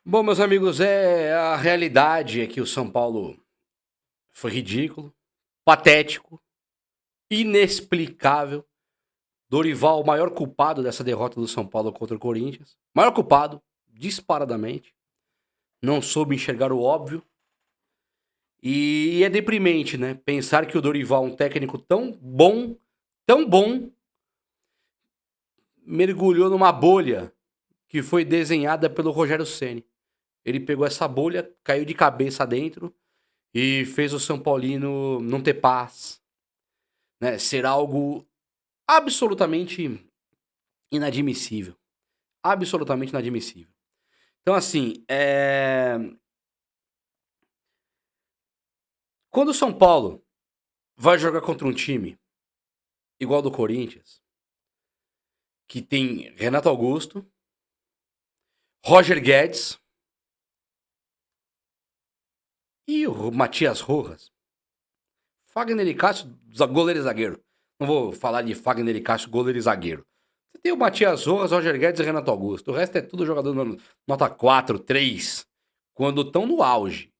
Bom, meus amigos, a realidade é que o São Paulo foi ridículo, patético, inexplicável. Dorival, o maior culpado dessa derrota do São Paulo contra o Corinthians. Maior culpado, disparadamente. Não soube enxergar o óbvio. E é deprimente, né? Pensar que o Dorival, um técnico tão bom, mergulhou numa bolha que foi desenhada pelo Rogério Ceni. Ele pegou essa bolha, caiu de cabeça dentro e fez o São Paulino não ter paz, né? Ser algo absolutamente inadmissível. Absolutamente inadmissível. Então, assim, quando o São Paulo vai jogar contra um time igual ao do Corinthians, que tem Renato Augusto, Roger Guedes e o Matias Rojas, Fagner e Cássio, goleiro e zagueiro. Não vou falar de Fagner e Cássio, goleiro e zagueiro. Você tem o Matias Rojas, Roger Guedes e Renato Augusto. O resto é tudo jogador nota 4, 3, quando estão no auge.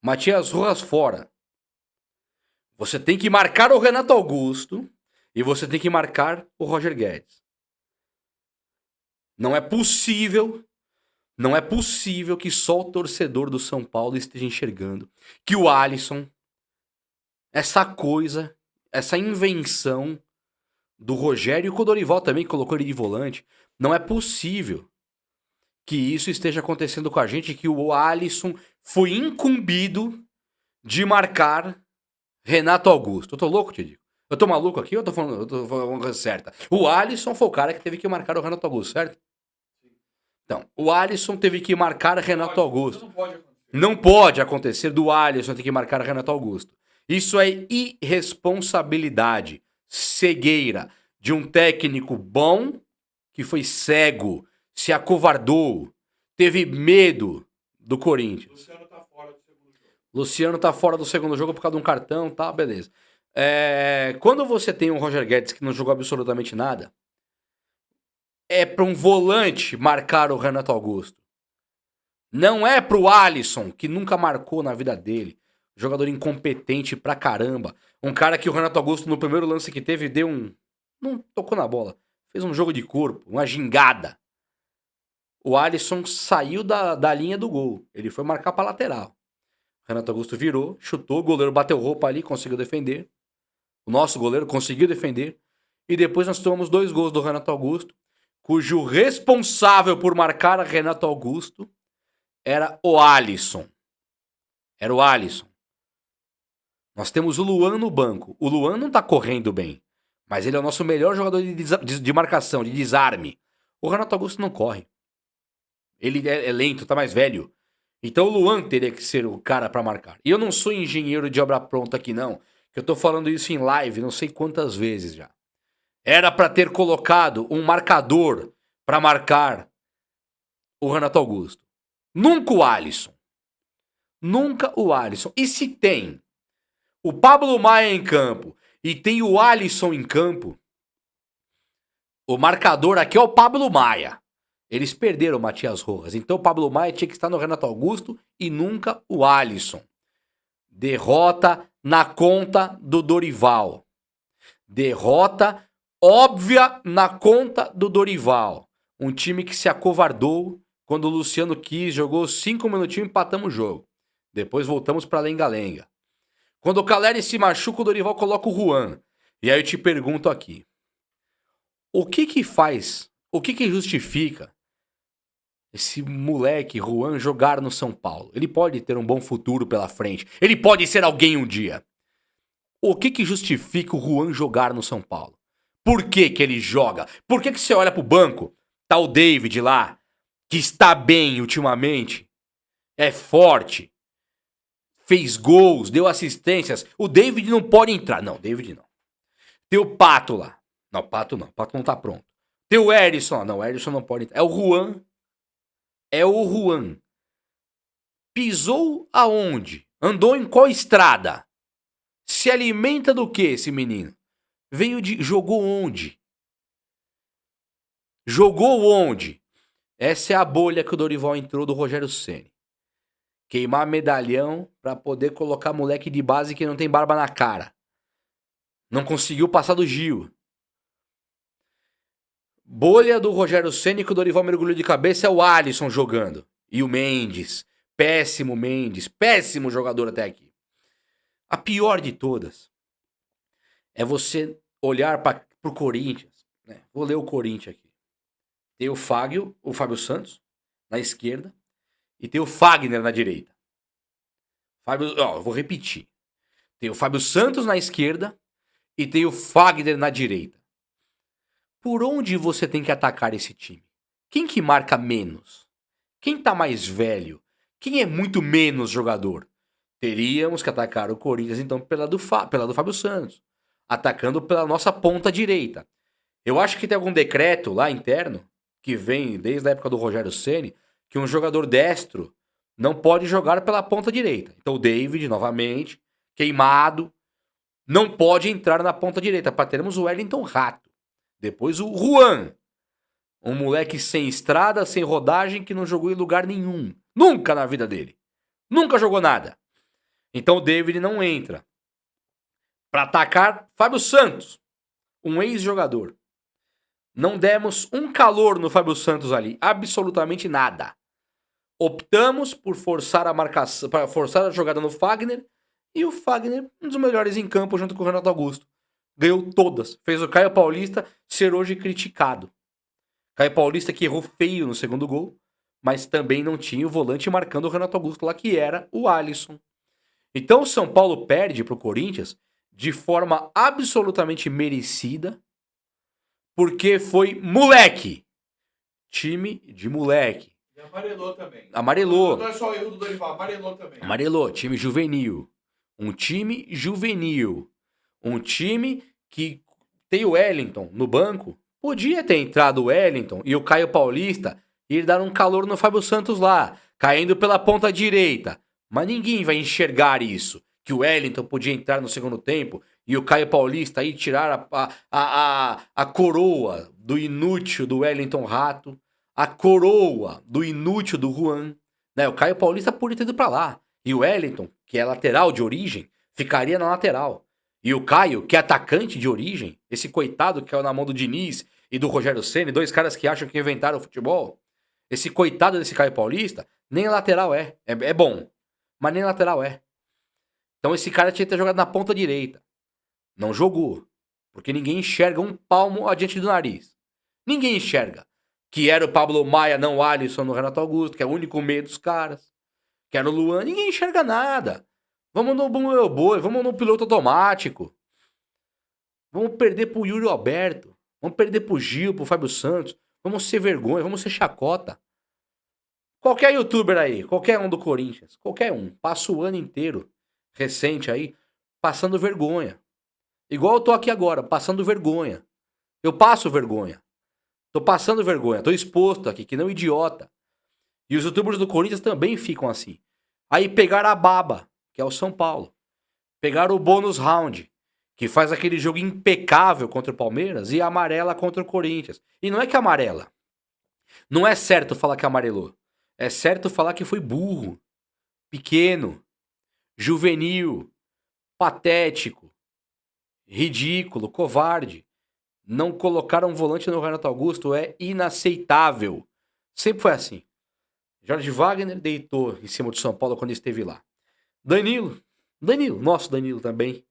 Matias Rojas fora. Você tem que marcar o Renato Augusto e você tem que marcar o Roger Guedes. Não é possível, não é possível que só o torcedor do São Paulo esteja enxergando que o Alisson, essa coisa, essa invenção do Rogério e o Dorival também colocou ele de volante, não é possível que isso esteja acontecendo com a gente, que o Alisson foi incumbido de marcar Renato Augusto. Eu tô louco, te digo. Eu tô maluco aqui ou eu tô falando uma coisa certa? O Alisson foi o cara que teve que marcar o Renato Augusto, certo? Então, o Alisson teve que marcar Renato Augusto. Não pode acontecer do Alisson ter que marcar Renato Augusto. Isso é irresponsabilidade, cegueira de um técnico bom que foi cego, se acovardou, teve medo do Corinthians. Luciano tá fora do segundo jogo por causa de um cartão, tá, beleza. Quando você tem um Roger Guedes que não jogou absolutamente nada, é para um volante marcar o Renato Augusto. Não é pro Alisson, que nunca marcou na vida dele. Jogador incompetente pra caramba. Um cara que o Renato Augusto, no primeiro lance que teve, deu um. Não tocou na bola. Fez um jogo de corpo, uma gingada. O Alisson saiu da linha do gol. Ele foi marcar pra lateral. O Renato Augusto virou, chutou, o goleiro bateu roupa ali, conseguiu defender. O nosso goleiro conseguiu defender. E depois nós tomamos 2 gols do Renato Augusto, cujo responsável por marcar Renato Augusto era o Alisson. Era o Alisson. Nós temos o Luan no banco. O Luan não tá correndo bem, mas ele é o nosso melhor jogador de marcação, de desarme. O Renato Augusto não corre. Ele é lento, tá mais velho. Então o Luan teria que ser o cara pra marcar. E eu não sou engenheiro de obra pronta aqui não, que eu tô falando isso em live não sei quantas vezes já. Era pra ter colocado um marcador pra marcar o Renato Augusto. Nunca o Alisson. Nunca o Alisson. E se tem o Pablo Maia em campo e tem o Alisson em campo, o marcador aqui é o Pablo Maia. Eles perderam o Matias Rojas. Então o Pablo Maia tinha que estar no Renato Augusto e nunca o Alisson. Derrota na conta do Dorival. Derrota óbvia na conta do Dorival. Um time que se acovardou quando o Luciano quis, jogou 5 minutinhos e empatamos o jogo. Depois voltamos pra lenga-lenga. Quando o Caleri se machuca, o Dorival coloca o Juan. E aí eu te pergunto aqui. O que faz, o que justifica esse moleque Juan jogar no São Paulo? Ele pode ter um bom futuro pela frente. Ele pode ser alguém um dia. O que justifica o Juan jogar no São Paulo? Por que ele joga? Por que você olha pro banco, tá o David lá, que está bem ultimamente, é forte, fez gols, deu assistências. O David não pode entrar. Não, David não. Tem o Pato lá. Não, Pato não. Pato não tá pronto. Tem o Erisson. Não, o Erisson não pode entrar. É o Juan. É o Juan. Pisou aonde? Andou em qual estrada? Se alimenta do que esse menino? Veio de... Jogou onde? Jogou onde? Essa é a bolha que o Dorival entrou do Rogério Ceni. Queimar medalhão pra poder colocar moleque de base que não tem barba na cara. Não conseguiu passar do Gil. Bolha do Rogério Ceni que o Dorival mergulhou de cabeça é o Alisson jogando. E o Mendes. Péssimo Mendes. Péssimo jogador até aqui. A pior de todas é você olhar pro Corinthians. Né? Vou ler o Corinthians aqui. Tem o Fábio Santos, na esquerda. E tem o Fagner na direita. Eu vou repetir. Tem o Fábio Santos na esquerda e tem o Fagner na direita. Por onde você tem que atacar esse time? Quem que marca menos? Quem tá mais velho? Quem é muito menos jogador? Teríamos que atacar o Corinthians, então, pela do Fábio Santos. Atacando pela nossa ponta direita. Eu acho que tem algum decreto lá interno, que vem desde a época do Rogério Ceni, que um jogador destro não pode jogar pela ponta direita. Então o David, novamente, queimado, não pode entrar na ponta direita, para termos o Wellington Rato. Depois o Juan, um moleque sem estrada, sem rodagem, que não jogou em lugar nenhum. Nunca na vida dele. Nunca jogou nada. Então o David não entra. Para atacar Fábio Santos, um ex-jogador. Não demos um calor no Fábio Santos ali. Absolutamente nada. Optamos por forçar a marcação, para forçar a jogada no Fagner. E o Fagner, um dos melhores em campo junto com o Renato Augusto. Ganhou todas. Fez o Caio Paulista ser hoje criticado. Caio Paulista que errou feio no segundo gol. Mas também não tinha o volante marcando o Renato Augusto lá, que era o Alisson. Então o São Paulo perde para o Corinthians de forma absolutamente merecida. Porque foi moleque. Time de moleque. E amarelou também. Amarelou. Não é só o erro do Dorival, amarelou também. Amarelou. Time juvenil. Um time juvenil. Um time que tem o Wellington no banco. Podia ter entrado o Wellington e o Caio Paulista e ir dar um calor no Fábio Santos lá, caindo pela ponta direita. Mas ninguém vai enxergar isso. Que o Wellington podia entrar no segundo tempo e o Caio Paulista aí tirar a coroa do inútil do Wellington Rato, a coroa do inútil do Juan. Né? O Caio Paulista podia ter ido pra lá. E o Wellington, que é lateral de origem, ficaria na lateral. E o Caio, que é atacante de origem, esse coitado que caiu na mão do Diniz e do Rogério Ceni, dois caras que acham que inventaram o futebol. Esse coitado desse Caio Paulista, nem lateral é. É bom, mas nem lateral é. Então esse cara tinha que ter jogado na ponta direita. Não jogou. Porque ninguém enxerga um palmo adiante do nariz. Ninguém enxerga. Que era o Pablo Maia, não o Alisson no Renato Augusto, que é o único meio dos caras. Que era o Luan. Ninguém enxerga nada. Vamos no meu boi, vamos no piloto automático. Vamos perder pro Yuri Alberto. Vamos perder pro Gil, pro Fábio Santos. Vamos ser vergonha, vamos ser chacota. Qualquer youtuber aí, qualquer um do Corinthians, qualquer um, passa o ano inteiro, recente aí, passando vergonha. Igual eu tô aqui agora, passando vergonha. Eu passo vergonha. Tô passando vergonha, tô exposto aqui, que não idiota. E os youtubers do Corinthians também ficam assim. Aí pegaram a baba, que é o São Paulo. Pegaram o bônus round, que faz aquele jogo impecável contra o Palmeiras e amarela contra o Corinthians. E não é que amarela. Não é certo falar que amarelou. É certo falar que foi burro, pequeno, juvenil, patético, ridículo, covarde. Não colocaram um volante no Renato Augusto é inaceitável. Sempre foi assim. Jorge Wagner deitou em cima do São Paulo quando esteve lá. Danilo, nosso Danilo também,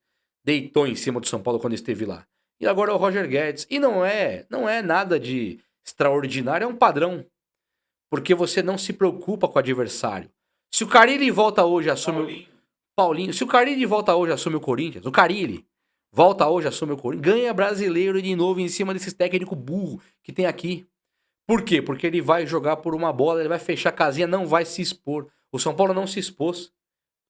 deitou em cima do São Paulo quando esteve lá. E agora é o Roger Guedes. E não é nada de extraordinário, é um padrão. Porque você não se preocupa com o adversário. Se o Carille volta hoje e assume Paulinho. Se o Carille volta hoje e assume o Corinthians, o Carille volta hoje e assume o Corinthians, ganha brasileiro de novo em cima desses técnicos burro que tem aqui. Por quê? Porque ele vai jogar por uma bola, ele vai fechar a casinha, não vai se expor. O São Paulo não se expôs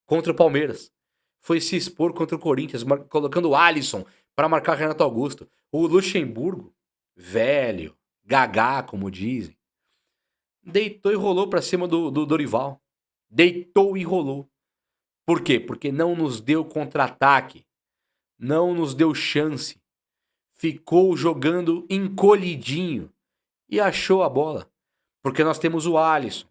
contra o Palmeiras. Foi se expor contra o Corinthians, colocando o Alisson para marcar Renato Augusto. O Luxemburgo, velho, gagá, como dizem, deitou e rolou pra cima do Dorival. Deitou e rolou. Por quê? Porque não nos deu contra-ataque. Não nos deu chance. Ficou jogando encolhidinho. E achou a bola. Porque nós temos o Alisson.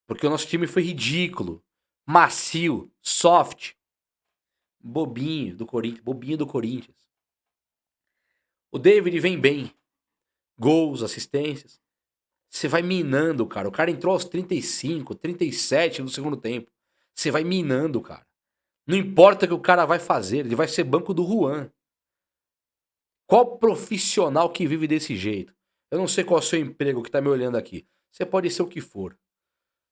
Porque o nosso time foi ridículo, macio, soft, bobinho do Corinthians. O David vem bem. Gols, assistências. Você vai minando, cara. O cara entrou aos 35, 37 no segundo tempo. Você vai minando, cara. Não importa o que o cara vai fazer, ele vai ser banco do Juan. Qual profissional que vive desse jeito? Eu não sei qual é o seu emprego que tá me olhando aqui. Você pode ser o que for.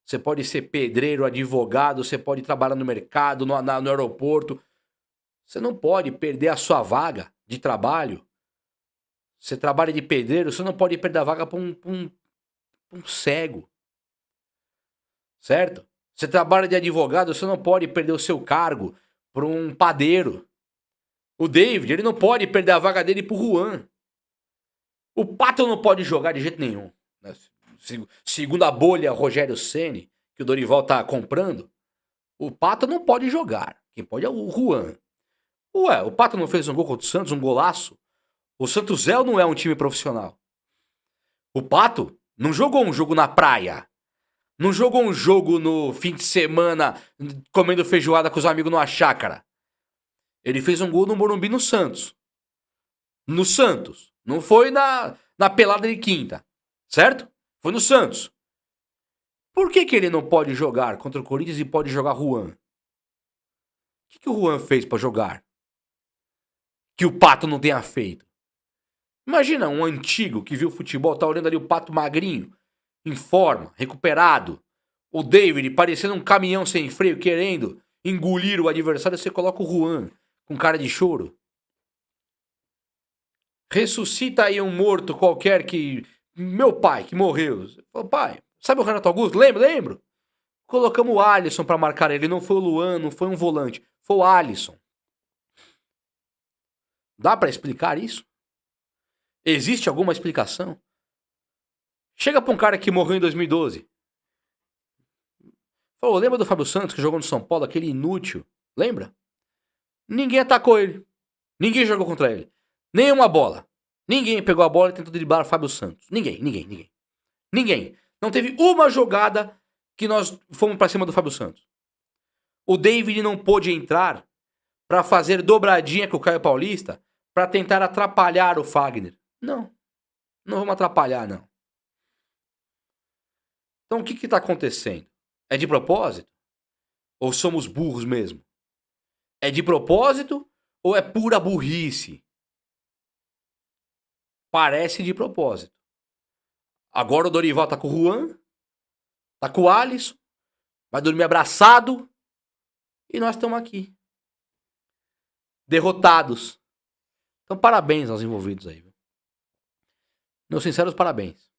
Você pode ser pedreiro, advogado, você pode trabalhar no mercado, no aeroporto. Você não pode perder a sua vaga de trabalho. Você trabalha de pedreiro, você não pode perder a vaga para um cego. Certo? Você trabalha de advogado, você não pode perder o seu cargo para um padeiro. O David, ele não pode perder a vaga dele pro Juan. O Pato não pode jogar de jeito nenhum. Né? Segundo a bolha Rogério Ceni, que o Dorival tá comprando, o Pato não pode jogar. Quem pode é o Juan. Ué, o Pato não fez um gol contra o Santos, um golaço? O Santos Zé não é um time profissional. O Pato não jogou um jogo na praia. Não jogou um jogo no fim de semana comendo feijoada com os amigos numa chácara. Ele fez um gol no Morumbi no Santos. No Santos. Não foi na pelada de quinta. Certo? Foi no Santos. Por que ele não pode jogar contra o Corinthians e pode jogar Juan? O que o Juan fez pra jogar? Que o Pato não tenha feito. Imagina um antigo que viu futebol, tá olhando ali o Pato magrinho, em forma, recuperado. O David parecendo um caminhão sem freio, querendo engolir o adversário. Você coloca o Juan com cara de choro. Ressuscita aí um morto qualquer que... Meu pai, que morreu. Falei, pai, sabe o Renato Augusto? Lembro. Colocamos o Alisson pra marcar ele. Não foi o Luan, não foi um volante. Foi o Alisson. Dá pra explicar isso? Existe alguma explicação? Chega pra um cara que morreu em 2012. Falou, lembra do Fábio Santos que jogou no São Paulo, aquele inútil? Lembra? Ninguém atacou ele. Ninguém jogou contra ele. Nenhuma bola. Ninguém pegou a bola e tentou driblar o Fábio Santos. Ninguém. Não teve uma jogada que nós fomos pra cima do Fábio Santos. O David não pôde entrar pra fazer dobradinha com o Caio Paulista pra tentar atrapalhar o Fagner. Não vamos atrapalhar, não. Então o que tá acontecendo? É de propósito? Ou somos burros mesmo? É de propósito ou é pura burrice? Parece de propósito. Agora o Dorival tá com o Juan, tá com o Alisson, vai dormir abraçado e nós estamos aqui. Derrotados. Então parabéns aos envolvidos aí. Meus sinceros parabéns.